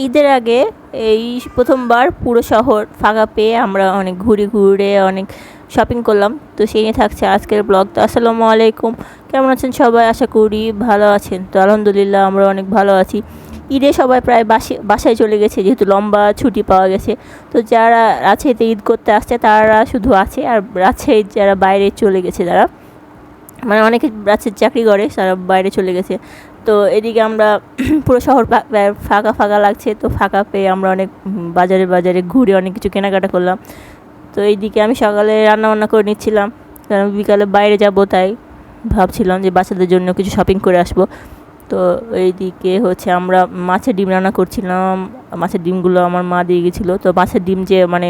ঈদের আগে এই প্রথমবার পুরো শহর ফাঁকা পেয়ে আমরা অনেক ঘুরে অনেক শপিং করলাম। তো সেই নিয়ে থাকছে আজকের ব্লগ। তো আসসালামু আলাইকুম, কেমন আছেন সবাই? আশা করি ভালো আছেন। তো আলহামদুলিল্লাহ আমরা অনেক ভালো আছি। ঈদে সবাই প্রায় বাসায় চলে গেছে, যেহেতু লম্বা ছুটি পাওয়া গেছে। তো যারা রাজশাহীতে ঈদ করতে আসছে তারা শুধু আছে, আর রাজশাহী যারা বাইরে চলে গেছে, তারা মানে অনেকে রাজশাহীর চাকরি করে, তারা বাইরে চলে গেছে। তো এদিকে আমরা পুরো শহর ফাঁকা ফাঁকা লাগছে। তো ফাঁকা পেয়ে আমরা অনেক বাজারে ঘুরে অনেক কিছু কেনাকাটা করলাম। তো এইদিকে আমি সকালে রান্নাবান্না করে নিচ্ছিলাম, কারণ বিকালে বাইরে যাব, তাই ভাবছিলাম যে বাচ্চাদের জন্য কিছু শপিং করে আসবো। তো এইদিকে হচ্ছে আমরা মাছের ডিম রান্না করছিলাম। মাছের ডিমগুলো আমার মা দিয়ে গেছিলো। তো মাছের ডিম যে মানে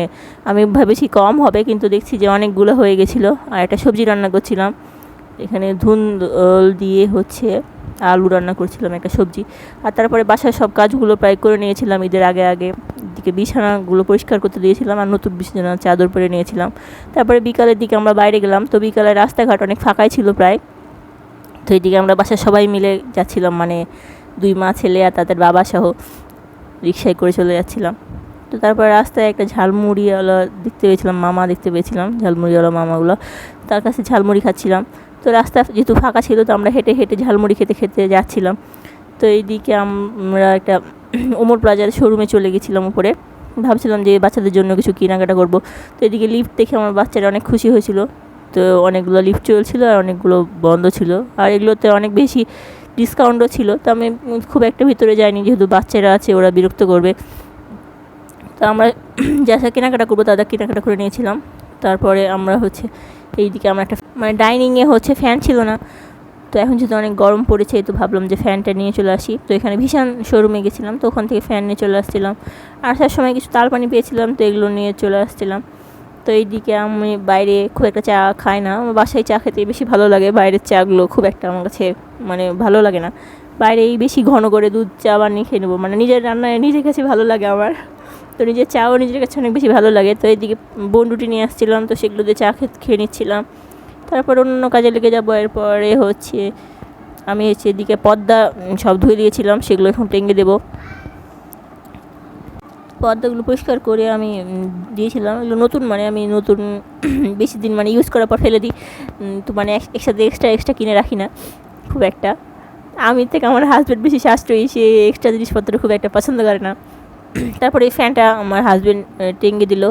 আমি ভেবেছি কম হবে, কিন্তু দেখছি যে অনেকগুলো হয়ে গেছিলো। আর একটা সবজি রান্না করছিলাম, এখানে ধুন্দল দিয়ে হচ্ছে আলু রান্না করছিলাম, একটা সবজি। আর তারপরে বাসার সব কাজগুলো প্রায় করে নিয়েছিলাম ঈদের আগে এদিকে বিছানাগুলো পরিষ্কার করতে দিয়েছিলাম আর নতুন বিছানা চাদর পরে নিয়েছিলাম। তারপরে বিকালের দিকে আমরা বাইরে গেলাম। তো বিকালে রাস্তাঘাট অনেক ফাঁকাই ছিল প্রায়। তো এইদিকে আমরা বাসার সবাই মিলে যাচ্ছিলাম, মানে 2 মা ছেলে আর তাদের বাবা সহ রিক্সায় করে চলে যাচ্ছিলাম। তো তারপর রাস্তায় একটা ঝালমুড়িওয়ালা দেখতে পেয়েছিলাম, মামা দেখতে পেয়েছিলাম, ঝালমুড়িওয়ালা মামাগুলো, তার কাছে ঝালমুড়ি খাচ্ছিলাম। তো রাস্তা যেহেতু ফাঁকা ছিল, তো আমরা হেঁটে ঝালমুড়ি খেতে যাচ্ছিলাম। তো এইদিকে আমরা একটা ওমর প্লাজার শোরুমে চলে গেছিলাম উপরে, ভাবছিলাম যে বাচ্চাদের জন্য কিছু কেনাকাটা করব। তো এদিকে লিফট দেখে আমার বাচ্চারা অনেক খুশি হয়েছিল। তো অনেকগুলো লিফট চলছিল আর অনেকগুলো বন্ধ ছিল, আর এগুলোতে অনেক বেশি ডিসকাউন্টও ছিল। তো আমি খুব একটা ভিতরে যাইনি, যেহেতু বাচ্চারা আছে, ওরা বিরক্ত করবে। তো আমরা যা কেনাকাটা করবো তাদের কেনাকাটা করে নিয়েছিলাম। তারপরে আমরা হচ্ছে এইদিকে আমরা একটা মানে ডাইনিংয়ে হচ্ছে ফ্যান ছিল না, তো এখন যেহেতু অনেক গরম পড়েছে, তো ভাবলাম যে ফ্যানটা নিয়ে চলে আসি। তো এখানে ভীষণ শোরুমে গেছিলাম, তো ওখান থেকে ফ্যান নিয়ে চলে আসছিলাম। আসার সময় কিছু তালপানি পেয়েছিলাম, তো এগুলো নিয়ে চলে আসছিলাম। তো এইদিকে আমি বাইরে খুব একটা চা খাই না, আমার বাসায় চা খেতে বেশি ভালো লাগে। বাইরের চাগুলো খুব একটা আমার কাছে মানে ভালো লাগে না। বাইরেই বেশি ঘন করে দুধ চা বানিয়ে খেয়ে নেবো, মানে নিজের রান্নায় নিজের কাছে ভালো লাগে আমার। তো নিজের চাও নিজের কাছে অনেক বেশি ভালো লাগে। তো এইদিকে বনরুটি নিয়ে আসছিলাম, তো সেগুলো দিয়ে চা খেয়ে নিচ্ছিলাম। তারপর অন্য কাজে লেগে যাবো। এরপরে হচ্ছে আমি হচ্ছে এদিকে পর্দা সব ধুয়ে দিয়েছিলাম, সেগুলো এখন টেঙ্গে দেবো। পর্দাগুলো পরিষ্কার করে আমি দিয়েছিলাম। এগুলো নতুন, মানে আমি নতুন বেশি দিন মানে ইউজ করার পর ফেলে দিই। তো মানে একসাথে এক্সট্রা কিনে রাখি না খুব একটা। আমি থেকে আমার হাজব্যান্ড বেশি সাশ্রয়ী, সে এক্সট্রা জিনিসপত্র খুব একটা পছন্দ করে না। তারপরে এই ফ্যানটা আমার হাজব্যান্ড টেঙ্গে দিল,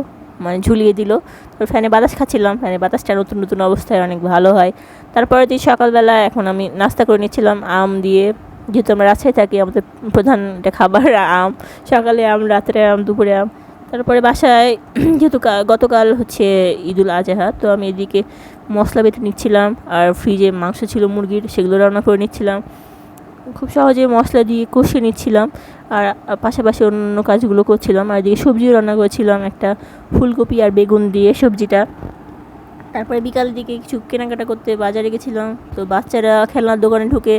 মানে ঝুলিয়ে দিল। তারপর ফ্যানে বাতাস খাচ্ছিলাম, ফ্যানে বাতাসটা নতুন অবস্থায় অনেক ভালো হয়। তারপরে দিন সকালবেলা এখন আমি নাস্তা করে নিচ্ছিলাম আম দিয়ে, যেহেতু আমরা রাজশাহী থাকি, আমাদের প্রধান একটা খাবার আম। সকালে আম, রাত্রে আম, দুপুরে আম। তারপরে বাসায় যেহেতু গতকাল হচ্ছে ঈদুল আজহা, তো আমি এদিকে মশলা বেটে নিচ্ছিলাম, আর ফ্রিজে মাংস ছিল মুরগির, সেগুলো রান্না করে নিচ্ছিলাম। খুব সহজে মশলা দিয়ে কষিয়ে নিচ্ছিলাম, আর পাশাপাশি অন্য কাজগুলো করছিলাম। আর এদিকে সবজিও রান্না করেছিলাম, একটা ফুলকপি আর বেগুন দিয়ে সবজিটা। তারপরে বিকাল দিকে কিছু কেনাকাটা করতে বাজারে গেছিলাম। তো বাচ্চারা খেলনার দোকানে ঢুকে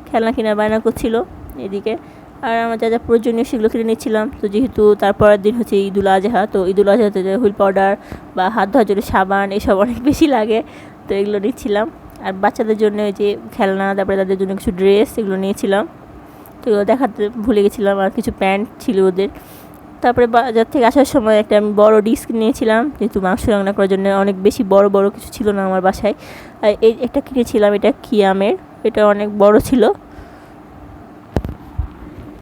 খেলনা কেনার বায়না করছিল এদিকে, আর আমার যা প্রয়োজনীয় সেগুলো কিনে নিচ্ছিলাম। তো যেহেতু তারপরের দিন হচ্ছে ঈদুল আজহা, তো ঈদুল আজহাতে হুইল পাউডার বা হাত ধোয়ার জন্য সাবান এসব অনেক বেশি লাগে, তো এগুলো নিচ্ছিলাম। আর বাচ্চাদের জন্য ওই যে খেলনা, তারপরে তাদের জন্য কিছু ড্রেস, এগুলো নিয়েছিলাম। তো এগুলো দেখাতে ভুলে গেছিলাম। আর কিছু প্যান্ট ছিল ওদের। তারপরে বাজার থেকে আসার সময় একটা আমি বড় ডিস্ক নিয়েছিলাম, যেহেতু মাংস রান্না করার জন্য অনেক বেশি বড় কিছু ছিল না আমার বাসায়। এই একটা কিনেছিলাম, এটা কিয়ামের, এটা অনেক বড় ছিল।